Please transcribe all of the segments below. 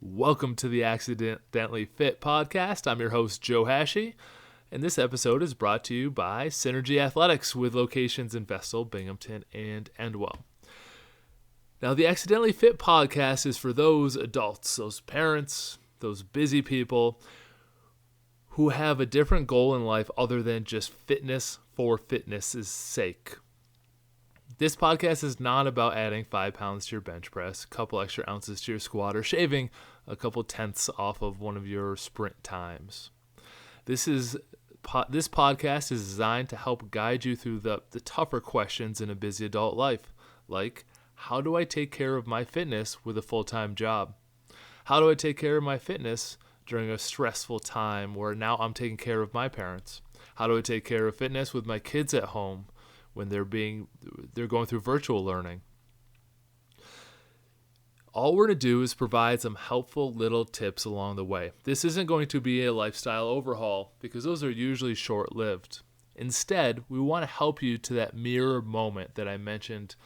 Welcome to the Accidentally Fit podcast. I'm your host, Joe Hashey, and this episode is brought to you by Synergy Athletics with locations in Vestal, Binghamton, and Endwell. Now, the Accidentally Fit podcast is for those adults, those parents, those busy people who have a different goal in life other than just fitness for fitness' sake. This podcast is not about adding 5 pounds to your bench press, a couple extra ounces to your squat, or shaving a couple tenths off of one of your sprint times. This podcast is designed to help guide you through the tougher questions in a busy adult life, like how do I take care of my fitness with a full-time job? How do I take care of my fitness during a stressful time where now I'm taking care of my parents? How do I take care of fitness with my kids at home when they're going through virtual learning? All we're going to do is provide some helpful little tips along the way. This isn't going to be a lifestyle overhaul because those are usually short-lived. Instead, we want to help you to that mirror moment that I mentioned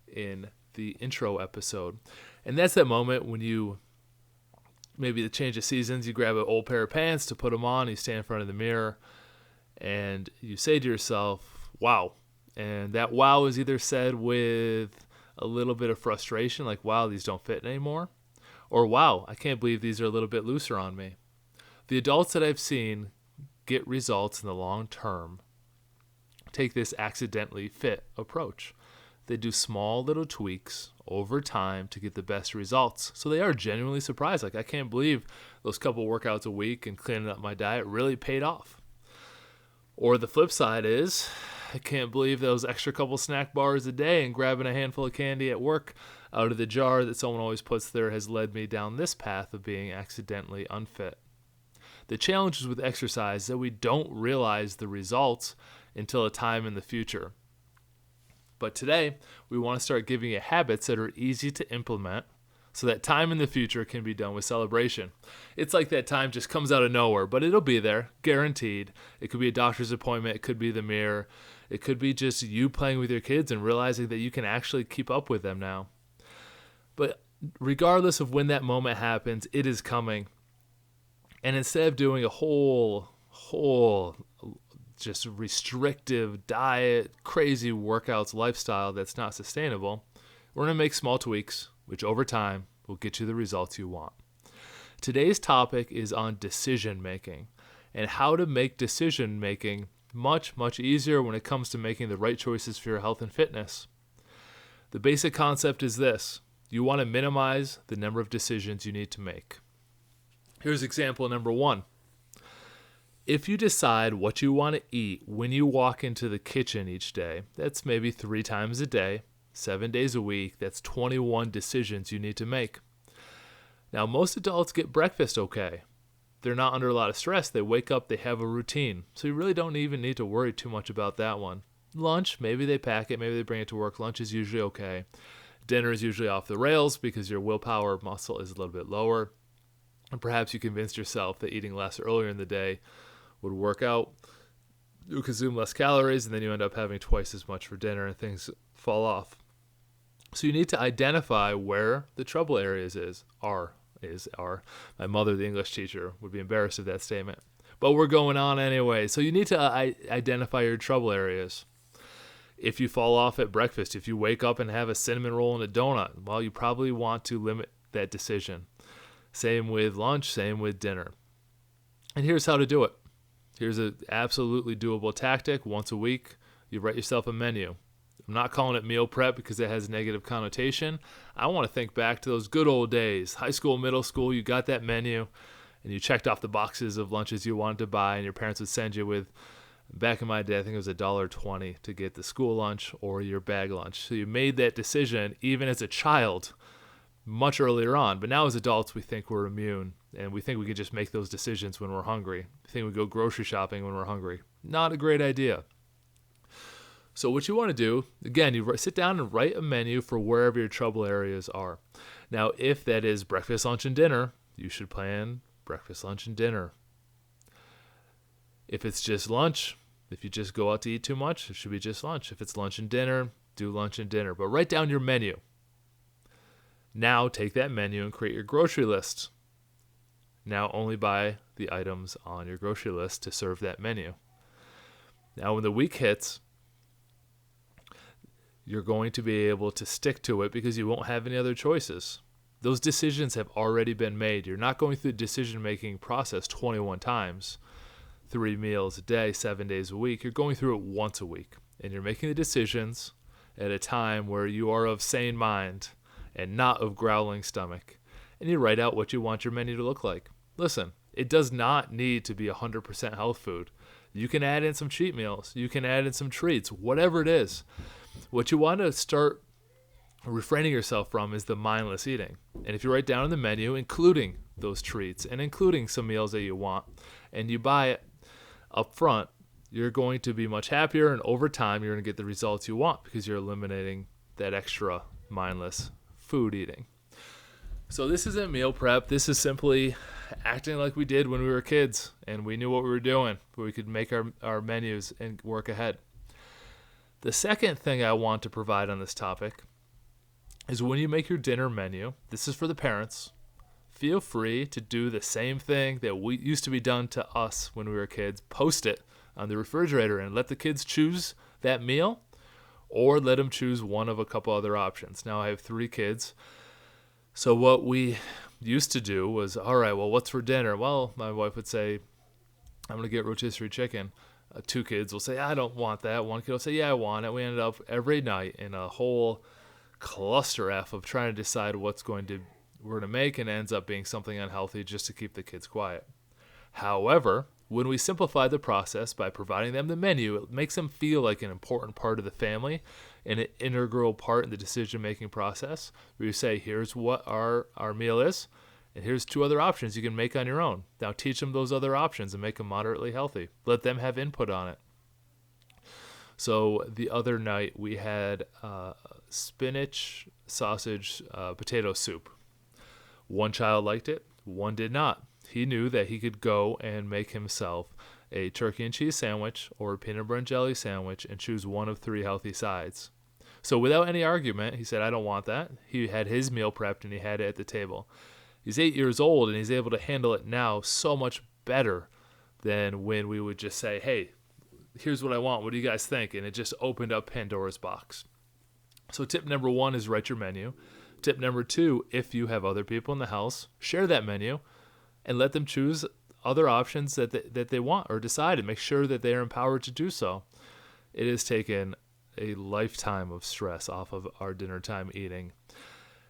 in the intro episode. And that's that moment when you, maybe the change of seasons, you grab an old pair of pants to put them on, you stand in front of the mirror, and you say to yourself, wow. And that wow is either said with a little bit of frustration, like, wow, these don't fit anymore, or wow, I can't believe these are a little bit looser on me. The adults that I've seen get results in the long term take this accidentally fit approach. They do small little tweaks over time to get the best results. So they are genuinely surprised. Like, I can't believe those couple workouts a week and cleaning up my diet really paid off. Or the flip side is, I can't believe those extra couple snack bars a day and grabbing a handful of candy at work out of the jar that someone always puts there has led me down this path of being accidentally unfit. The challenge is with exercise is that we don't realize the results until a time in the future. But today, we want to start giving you habits that are easy to implement so that time in the future can be done with celebration. It's like that time just comes out of nowhere, but it'll be there, guaranteed. It could be a doctor's appointment, it could be the mirror, it could be just you playing with your kids and realizing that you can actually keep up with them now. But regardless of when that moment happens, it is coming. And instead of doing a whole just restrictive diet, crazy workouts lifestyle that's not sustainable, we're going to make small tweaks, which over time will get you the results you want. Today's topic is on decision making and how to make decision making much, much easier when it comes to making the right choices for your health and fitness. The basic concept is this: you want to minimize the number of decisions you need to make. Here's example number 1. If you decide what you want to eat when you walk into the kitchen each day, that's maybe 3 times a day, 7 days a week, that's 21 decisions you need to make. Now, most adults get breakfast okay. They're not under a lot of stress. They wake up, they have a routine. So you really don't even need to worry too much about that one. Lunch, maybe they pack it, maybe they bring it to work. Lunch is usually okay. Dinner is usually off the rails because your willpower muscle is a little bit lower. And perhaps you convinced yourself that eating less earlier in the day would work out. You consume less calories, and then you end up having twice as much for dinner, and things fall off. So you need to identify where the trouble areas are. My mother, the English teacher, would be embarrassed of that statement. But we're going on anyway. So you need to identify your trouble areas. If you fall off at breakfast, if you wake up and have a cinnamon roll and a donut, well, you probably want to limit that decision. Same with lunch, same with dinner. And here's how to do it. Here's an absolutely doable tactic. Once a week, you write yourself a menu. I'm not calling it meal prep because it has a negative connotation. I want to think back to those good old days. High school, middle school, you got that menu and you checked off the boxes of lunches you wanted to buy, and your parents would send you with, back in my day, I think it was $1.20 to get the school lunch or your bag lunch. So you made that decision even as a child much earlier on. But now as adults, we think we're immune and we think we can just make those decisions when we're hungry. We think we go grocery shopping when we're hungry. Not a great idea. So what you want to do, again, you sit down and write a menu for wherever your trouble areas are. Now, if that is breakfast, lunch, and dinner, you should plan breakfast, lunch, and dinner. If it's just lunch, if you just go out to eat too much, it should be just lunch. If it's lunch and dinner, do lunch and dinner. But write down your menu. Now take that menu and create your grocery list. Now only buy the items on your grocery list to serve that menu. Now when the week hits, you're going to be able to stick to it because you won't have any other choices. Those decisions have already been made. You're not going through the decision-making process 21 times, 3 meals a day, 7 days a week. You're going through it once a week, and you're making the decisions at a time where you are of sane mind and not of growling stomach. And you write out what you want your menu to look like. Listen, it does not need to be 100% health food. You can add in some cheat meals. You can add in some treats, whatever it is. What you want to start refraining yourself from is the mindless eating. And if you write down in the menu, including those treats and including some meals that you want, and you buy it up front, you're going to be much happier, and over time you're going to get the results you want because you're eliminating that extra mindless food eating. So this isn't meal prep. This is simply acting like we did when we were kids and we knew what we were doing, but we could make our menus and work ahead. The second thing I want to provide on this topic is when you make your dinner menu, this is for the parents, feel free to do the same thing that we used to be done to us when we were kids. Post it on the refrigerator and let the kids choose that meal, or let them choose one of a couple other options. Now I have 3 kids. So what we used to do was, all right, well, what's for dinner? Well, my wife would say, I'm going to get rotisserie chicken. 2 kids will say, I don't want that. 1 kid will say, yeah, I want it. We ended up every night in a whole cluster F of trying to decide we're going to make, and it ends up being something unhealthy just to keep the kids quiet. However, when we simplify the process by providing them the menu, it makes them feel like an important part of the family and an integral part in the decision-making process, where you say, here's what our meal is, and here's 2 other options you can make on your own. Now teach them those other options and make them moderately healthy. Let them have input on it. So the other night we had spinach, sausage, potato soup. 1 child liked it, 1 did not. He knew that he could go and make himself a turkey and cheese sandwich or a peanut butter and jelly sandwich and choose one of 3 healthy sides. So without any argument, he said, I don't want that. He had his meal prepped and he had it at the table. He's 8 years old and he's able to handle it now so much better than when we would just say, hey, here's what I want. What do you guys think? And it just opened up Pandora's box. So tip number 1 is write your menu. Tip number 2, if you have other people in the house, share that menu and let them choose other options that they want or decide, and make sure that they are empowered to do so. It has taken a lifetime of stress off of our dinner time eating.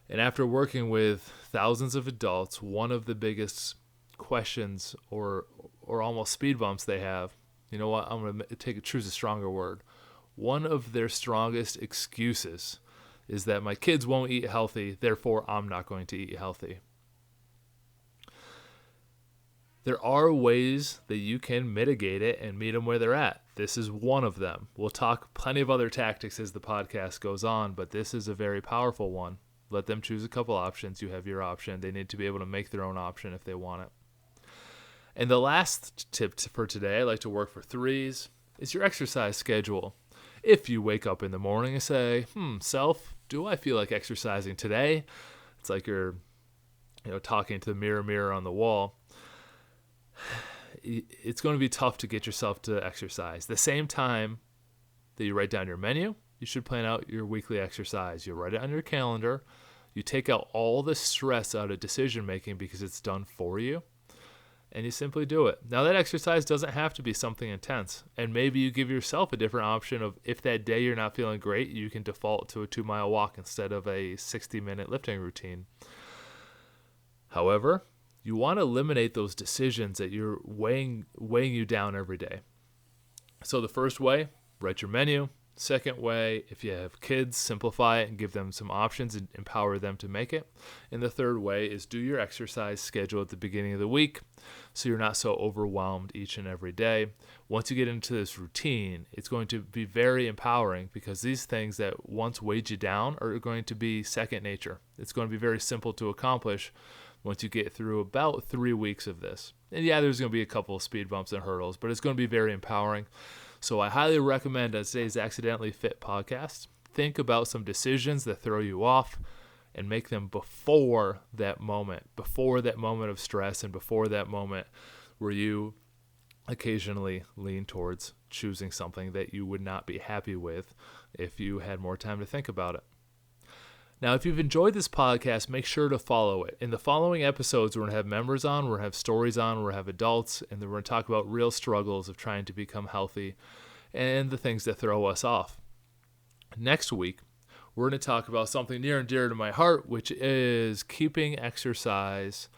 And after working with thousands of adults, one of the biggest questions or almost speed bumps they have, you know what, I'm going to choose a stronger word. One of their strongest excuses is that my kids won't eat healthy, therefore I'm not going to eat healthy. There are ways that you can mitigate it and meet them where they're at. This is one of them. We'll talk plenty of other tactics as the podcast goes on, but this is a very powerful one. Let them choose a couple options. You have your option. They need to be able to make their own option if they want it. And the last tip for today, I like to work for 3s, is your exercise schedule. If you wake up in the morning and say, self, do I feel like exercising today? It's like you're talking to the mirror on the wall. It's going to be tough to get yourself to exercise. The same time that you write down your menu, you should plan out your weekly exercise. You write it on your calendar. You take out all the stress out of decision making because it's done for you, and you simply do it. Now that exercise doesn't have to be something intense, and maybe you give yourself a different option of, if that day you're not feeling great, you can default to a 2-mile walk instead of a 60-minute lifting routine. However, you want to eliminate those decisions that you're weighing you down every day. So the first way, write your menu. Second way, if you have kids, simplify it and give them some options and empower them to make it. And the third way is do your exercise schedule at the beginning of the week so you're not so overwhelmed each and every day. Once you get into this routine, it's going to be very empowering because these things that once weighed you down are going to be second nature. It's going to be very simple to accomplish once you get through about 3 weeks of this. And yeah, there's going to be a couple of speed bumps and hurdles, but it's going to be very empowering. So I highly recommend today's Accidentally Fit podcast. Think about some decisions that throw you off and make them before that moment of stress and before that moment where you occasionally lean towards choosing something that you would not be happy with if you had more time to think about it. Now, if you've enjoyed this podcast, make sure to follow it. In the following episodes, we're going to have members on, we're going to have stories on, we're going to have adults, and then we're going to talk about real struggles of trying to become healthy and the things that throw us off. Next week, we're going to talk about something near and dear to my heart, which is keeping exercise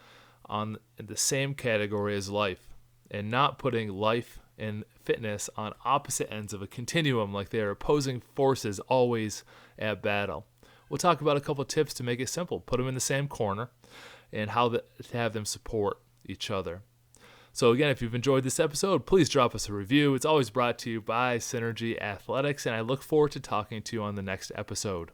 on the same category as life and not putting life and fitness on opposite ends of a continuum like they are opposing forces always at battle. We'll talk about a couple of tips to make it simple, put them in the same corner, and how to have them support each other. So again, if you've enjoyed this episode, please drop us a review. It's always brought to you by Synergy Athletics, and I look forward to talking to you on the next episode.